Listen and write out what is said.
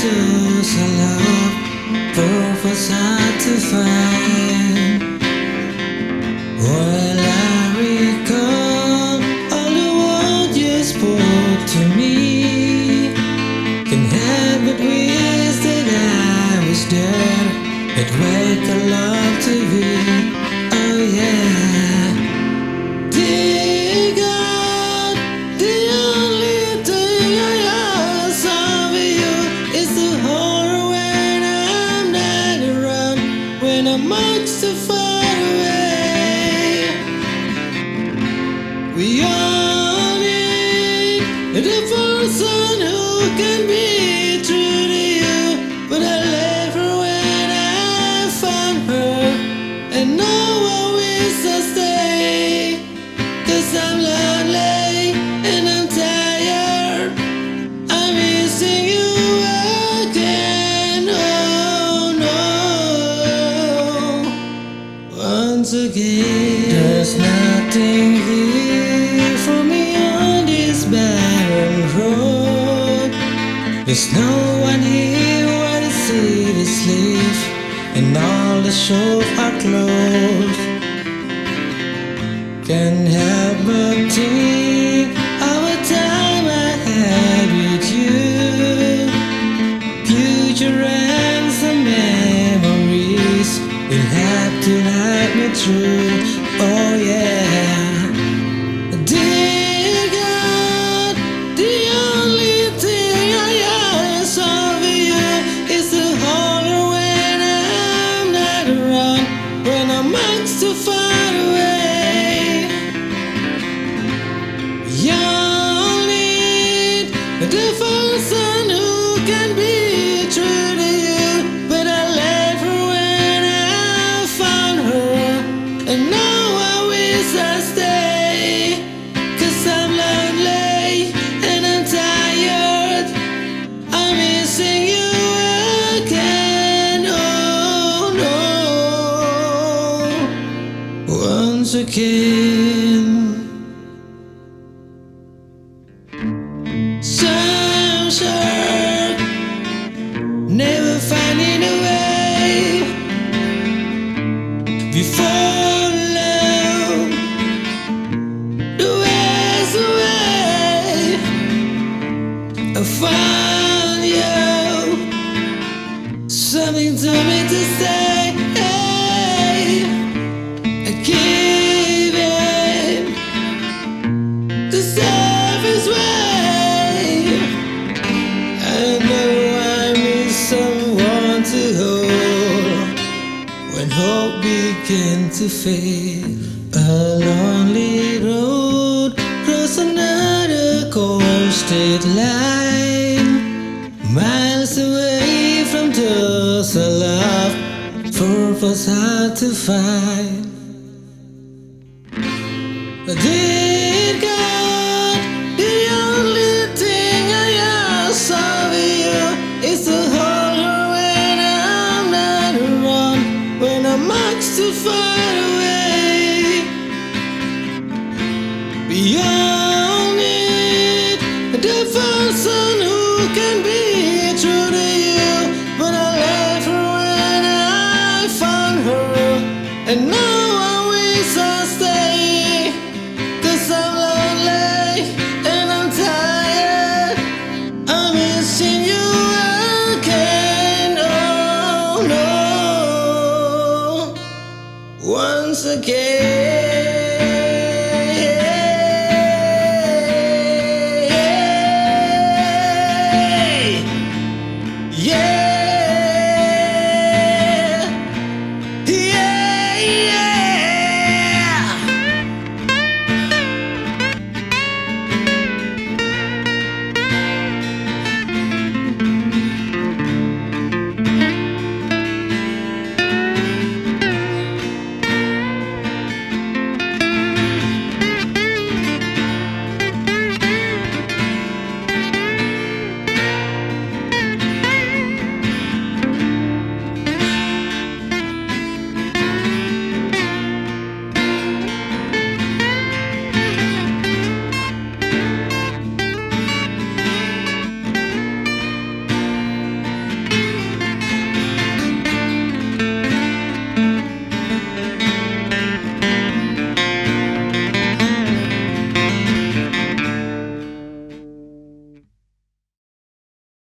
those I love, both was hard to find. While I recall all the words you spoke to me, can help but wish that I was there, that way I love to be. Oh yeah. Dear God, the only thing I ask of you is to hold when I'm not around, when I'm much too far away. We all need the person who can be true to you, but I left her when I found her, and now I wish I stay, 'cause I'm lonely and I'm tired. I'm missing you again, oh no. Once again, there's nothing here for me on this barren road. There's no one here where the city sleeps, and all the shops are closed. Can't help but think of a time I had with you, future and some memories will have to guide me through. Oh yeah. Dear God, the only thing I ask of you is to hold her when I'm not around, when I'm much too far away. You need the person who can be true to you, but I left her when I found her, and now I wish I stay, 'cause I'm lonely and I'm tired. I'm missing you again, oh no. Once again. Some shark never finding a way. We fall alone, the ways away. I found you, something told me to stay. Hey, I give in the surface way. I know I miss someone to hold when hope began to fade. A lonely road cross another cold state line, miles away from those I love, purpose hard to find. Dear God, the only thing I ask of you is to hold her when I'm not around, when I'm much too far away. We all need the person who can be true to you, but I left her when I found her, and now I wish I stay, 'cause I'm lonely and I'm tired. I'm missing you again, oh no. Once again.